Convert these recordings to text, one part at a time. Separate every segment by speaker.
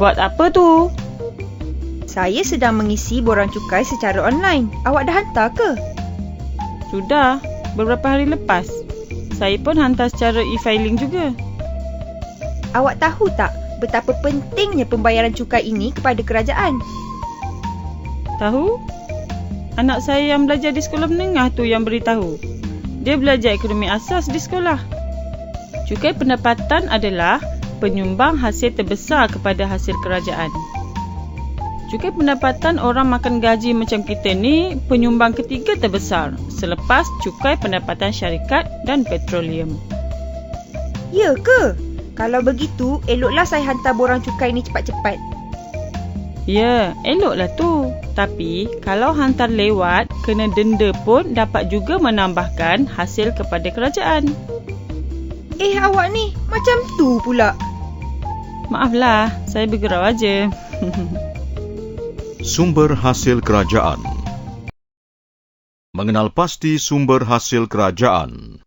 Speaker 1: Buat apa tu?
Speaker 2: Saya sedang mengisi borang cukai secara online. Awak dah hantar ke?
Speaker 1: Sudah, beberapa hari lepas. Saya pun hantar secara e-filing juga.
Speaker 2: Awak tahu tak betapa pentingnya pembayaran cukai ini kepada kerajaan?
Speaker 1: Tahu? Anak saya yang belajar di sekolah menengah tu yang beritahu. Dia belajar ekonomi asas di sekolah. Cukai pendapatan adalah penyumbang hasil terbesar kepada hasil kerajaan. Cukai pendapatan orang makan gaji macam kita ni penyumbang ketiga terbesar selepas cukai pendapatan syarikat dan petroleum.
Speaker 2: Ya ke? Kalau begitu, eloklah saya hantar borang cukai ni cepat-cepat.
Speaker 1: Ya, eloklah tu. Tapi, kalau hantar lewat, kena denda pun dapat juga menambahkan hasil kepada kerajaan.
Speaker 2: Awak ni macam tu pula.
Speaker 1: Maaflah, saya bergurau aja.
Speaker 3: Sumber hasil kerajaan. Mengenal pasti sumber hasil kerajaan.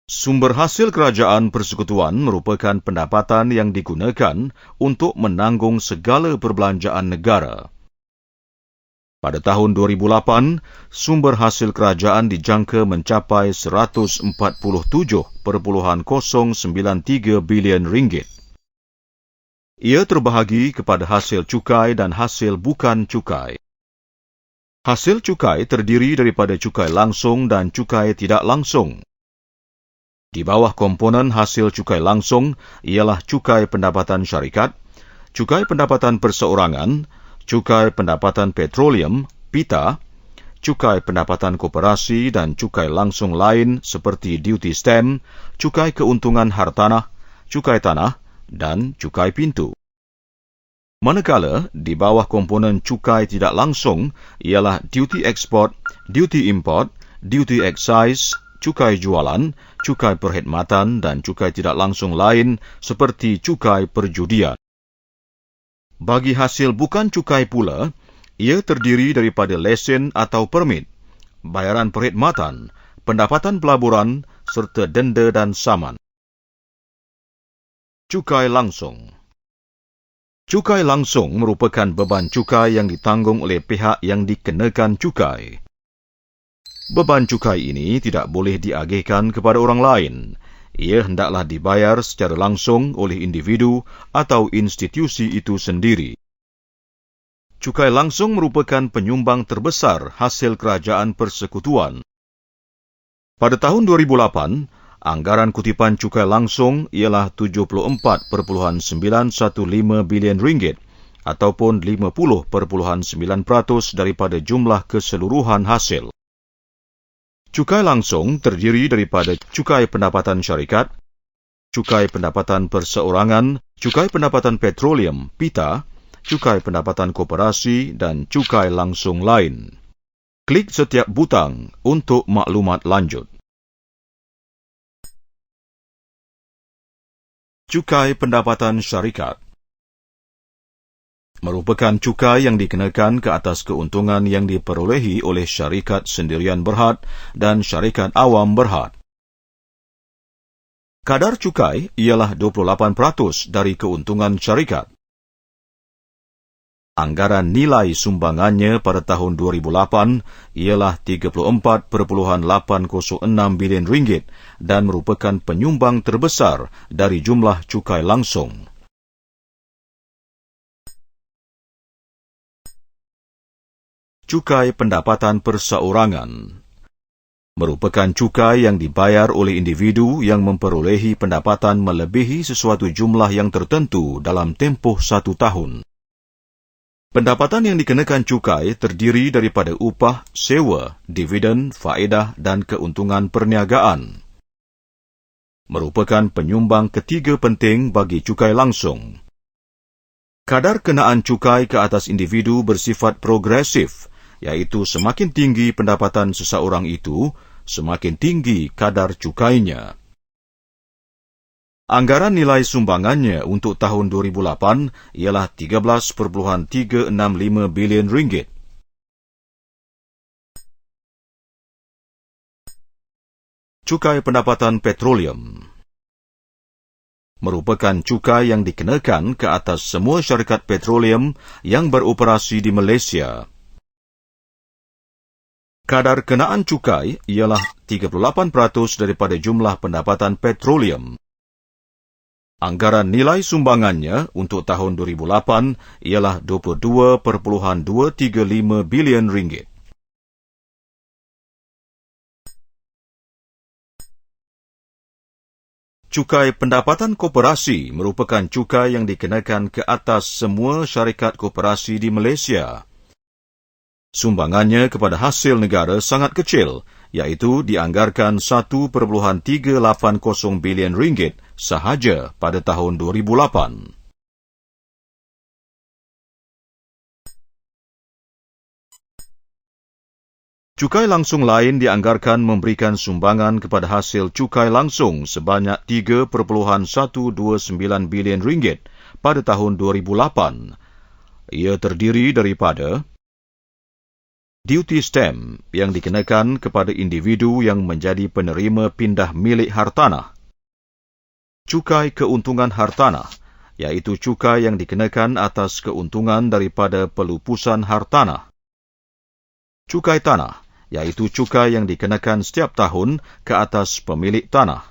Speaker 3: Sumber hasil kerajaan persekutuan merupakan pendapatan yang digunakan untuk menanggung segala perbelanjaan negara. Pada tahun 2008, sumber hasil kerajaan dijangka mencapai RM147.093 bilion. Ia terbahagi kepada hasil cukai dan hasil bukan cukai. Hasil cukai terdiri daripada cukai langsung dan cukai tidak langsung. Di bawah komponen hasil cukai langsung ialah cukai pendapatan syarikat, cukai pendapatan perseorangan, cukai pendapatan petroleum, PITA, cukai pendapatan koperasi dan cukai langsung lain seperti duty stamp, cukai keuntungan hartanah, cukai tanah dan cukai pintu. Manakala di bawah komponen cukai tidak langsung ialah duty export, duty import, duty excise, cukai jualan, cukai perkhidmatan dan cukai tidak langsung lain seperti cukai perjudian. Bagi hasil bukan cukai pula, ia terdiri daripada lesen atau permit, bayaran perkhidmatan, pendapatan pelaburan serta denda dan saman. Cukai langsung. Cukai langsung merupakan beban cukai yang ditanggung oleh pihak yang dikenakan cukai. Beban cukai ini tidak boleh diagihkan kepada orang lain. Ia hendaklah dibayar secara langsung oleh individu atau institusi itu sendiri. Cukai langsung merupakan penyumbang terbesar hasil kerajaan persekutuan. Pada tahun 2008, anggaran kutipan cukai langsung ialah RM74.915 bilion ataupun 50.9% daripada jumlah keseluruhan hasil. Cukai langsung terdiri daripada cukai pendapatan syarikat, cukai pendapatan perseorangan, cukai pendapatan petroleum, PITA, cukai pendapatan koperasi dan cukai langsung lain. Klik setiap butang untuk maklumat lanjut. Cukai pendapatan syarikat merupakan cukai yang dikenakan ke atas keuntungan yang diperolehi oleh syarikat sendirian berhad dan syarikat awam berhad. Kadar cukai ialah 28% dari keuntungan syarikat. Anggaran nilai sumbangannya pada tahun 2008 ialah RM34.806 bilion dan merupakan penyumbang terbesar dari jumlah cukai langsung. Cukai pendapatan perseorangan merupakan cukai yang dibayar oleh individu yang memperolehi pendapatan melebihi sesuatu jumlah yang tertentu dalam tempoh 1 tahun. Pendapatan yang dikenakan cukai terdiri daripada upah, sewa, dividen, faedah dan keuntungan perniagaan. Merupakan penyumbang ketiga penting bagi cukai langsung. Kadar kenaan cukai ke atas individu bersifat progresif, iaitu semakin tinggi pendapatan seseorang itu, semakin tinggi kadar cukainya. Anggaran nilai sumbangannya untuk tahun 2008 ialah RM13.365 bilion. Cukai pendapatan petroleum merupakan cukai yang dikenakan ke atas semua syarikat petroleum yang beroperasi di Malaysia. Kadar kenaan cukai ialah 38% daripada jumlah pendapatan petroleum. Anggaran nilai sumbangannya untuk tahun 2008 ialah RM22.235 bilion. Cukai pendapatan koperasi merupakan cukai yang dikenakan ke atas semua syarikat koperasi di Malaysia. Sumbangannya kepada hasil negara sangat kecil, iaitu dianggarkan RM1.380 bilion sahaja pada tahun 2008. Cukai langsung lain dianggarkan memberikan sumbangan kepada hasil cukai langsung sebanyak RM3.129 bilion pada tahun 2008. Ia terdiri daripada duty stamp yang dikenakan kepada individu yang menjadi penerima pindah milik hartanah, cukai keuntungan hartanah, iaitu cukai yang dikenakan atas keuntungan daripada pelupusan hartanah, cukai tanah, iaitu cukai yang dikenakan setiap tahun ke atas pemilik tanah,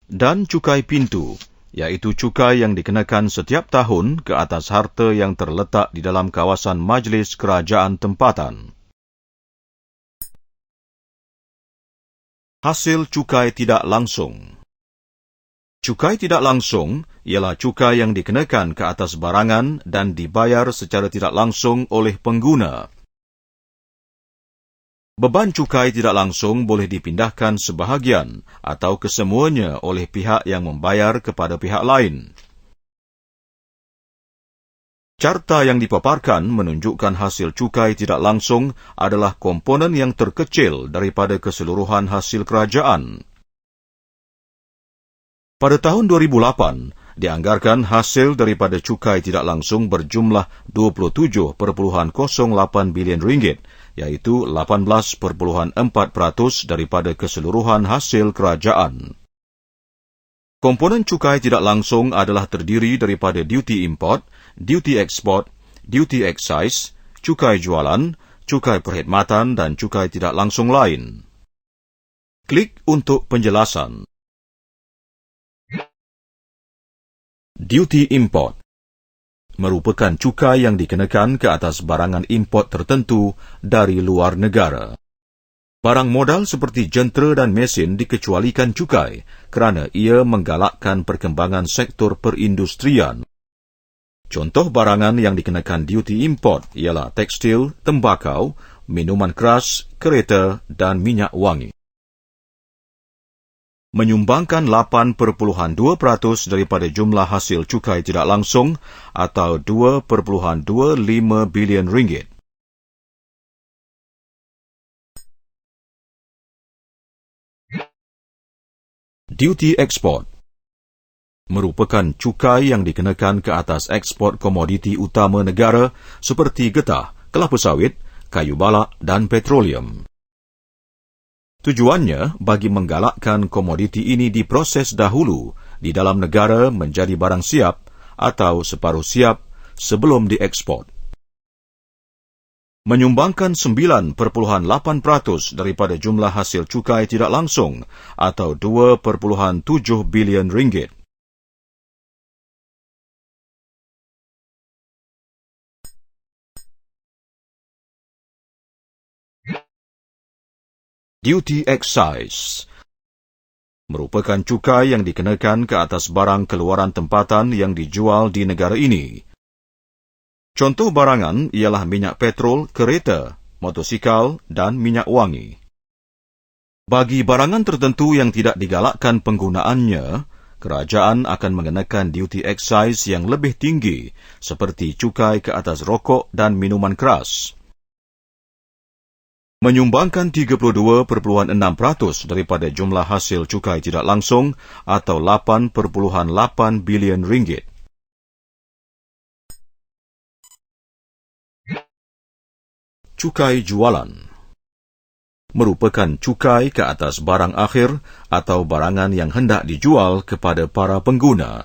Speaker 3: dan cukai pintu, iaitu cukai yang dikenakan setiap tahun ke atas harta yang terletak di dalam kawasan majlis kerajaan tempatan. Hasil cukai tidak langsung. Cukai tidak langsung ialah cukai yang dikenakan ke atas barangan dan dibayar secara tidak langsung oleh pengguna. Beban cukai tidak langsung boleh dipindahkan sebahagian atau kesemuanya oleh pihak yang membayar kepada pihak lain. Carta yang dipaparkan menunjukkan hasil cukai tidak langsung adalah komponen yang terkecil daripada keseluruhan hasil kerajaan. Pada tahun 2008, dianggarkan hasil daripada cukai tidak langsung berjumlah RM27.08 bilion, iaitu 18.4% daripada keseluruhan hasil kerajaan. Komponen cukai tidak langsung adalah terdiri daripada duty import, duty export, duty excise, cukai jualan, cukai perkhidmatan dan cukai tidak langsung lain. Klik untuk penjelasan. Duty import merupakan cukai yang dikenakan ke atas barangan import tertentu dari luar negara. Barang modal seperti jentera dan mesin dikecualikan cukai kerana ia menggalakkan perkembangan sektor perindustrian. Contoh barangan yang dikenakan duty import ialah tekstil, tembakau, minuman keras, kereta dan minyak wangi. Menyumbangkan 8.2% daripada jumlah hasil cukai tidak langsung atau RM2.25 bilion. Duty export merupakan cukai yang dikenakan ke atas ekspor komoditi utama negara seperti getah, kelapa sawit, kayu balak dan petroleum. Tujuannya bagi menggalakkan komoditi ini diproses dahulu di dalam negara menjadi barang siap atau separuh siap sebelum diekspor. Menyumbangkan 9.8% daripada jumlah hasil cukai tidak langsung atau RM2.7 bilion. Duty excise merupakan cukai yang dikenakan ke atas barang keluaran tempatan yang dijual di negara ini. Contoh barangan ialah minyak petrol, kereta, motosikal dan minyak wangi. Bagi barangan tertentu yang tidak digalakkan penggunaannya, kerajaan akan mengenakan duty excise yang lebih tinggi seperti cukai ke atas rokok dan minuman keras. Menyumbangkan 32.6% daripada jumlah hasil cukai tidak langsung atau RM8.8 bilion. Cukai jualan merupakan cukai ke atas barang akhir atau barangan yang hendak dijual kepada para pengguna.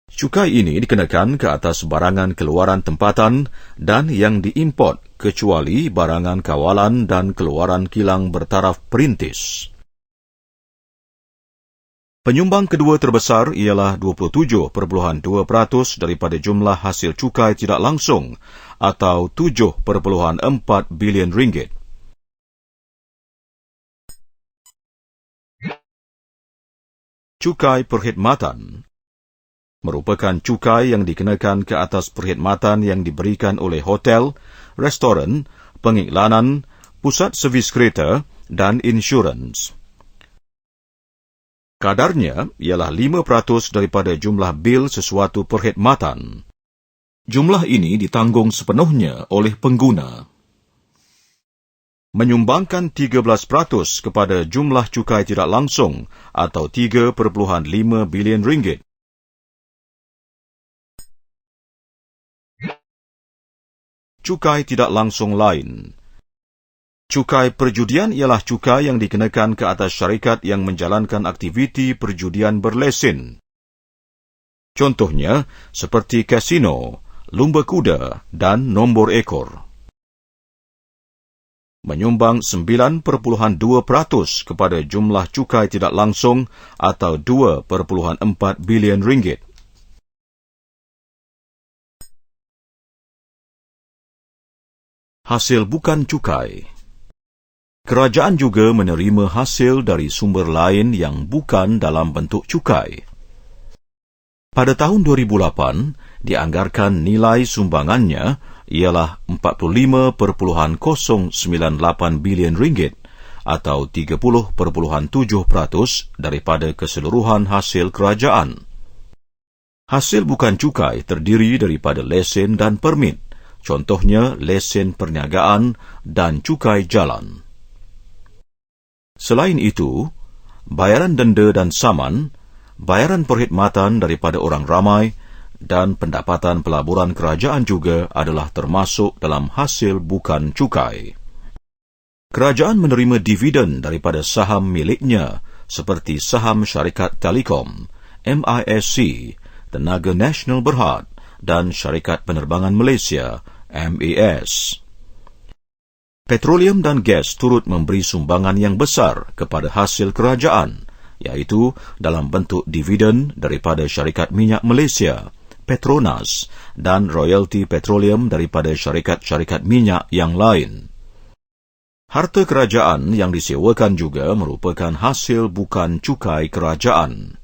Speaker 3: Cukai ini dikenakan ke atas barangan keluaran tempatan dan yang diimport kecuali barangan kawalan dan keluaran kilang bertaraf perintis. Penyumbang kedua terbesar ialah 27.2% daripada jumlah hasil cukai tidak langsung atau 7.4 bilion ringgit. Cukai perkhidmatan merupakan cukai yang dikenakan ke atas perkhidmatan yang diberikan oleh hotel, restoran, pengiklanan, pusat servis kereta dan insurans. Kadarnya ialah 5% daripada jumlah bil sesuatu perkhidmatan. Jumlah ini ditanggung sepenuhnya oleh pengguna. Menyumbangkan 13% kepada jumlah cukai tidak langsung atau 3.5 bilion ringgit. Cukai tidak langsung lain. Cukai perjudian ialah cukai yang dikenakan ke atas syarikat yang menjalankan aktiviti perjudian berlesen. Contohnya seperti kasino, lumba kuda dan nombor ekor. Menyumbang 9.2% kepada jumlah cukai tidak langsung atau 2.4 bilion ringgit. Hasil bukan cukai. Kerajaan juga menerima hasil dari sumber lain yang bukan dalam bentuk cukai. Pada tahun 2008, dianggarkan nilai sumbangannya ialah 45.098 bilion ringgit atau 30.7% daripada keseluruhan hasil kerajaan. Hasil bukan cukai terdiri daripada lesen dan permit, contohnya lesen perniagaan dan cukai jalan. Selain itu, bayaran denda dan saman, bayaran perkhidmatan daripada orang ramai dan pendapatan pelaburan kerajaan juga adalah termasuk dalam hasil bukan cukai. Kerajaan menerima dividen daripada saham miliknya seperti saham syarikat Telekom, MISC, Tenaga Nasional Berhad dan Syarikat Penerbangan Malaysia, MAS. Petroleum dan gas turut memberi sumbangan yang besar kepada hasil kerajaan, iaitu dalam bentuk dividen daripada Syarikat Minyak Malaysia, Petronas dan royalti petroleum daripada syarikat-syarikat minyak yang lain. Harta kerajaan yang disewakan juga merupakan hasil bukan cukai kerajaan.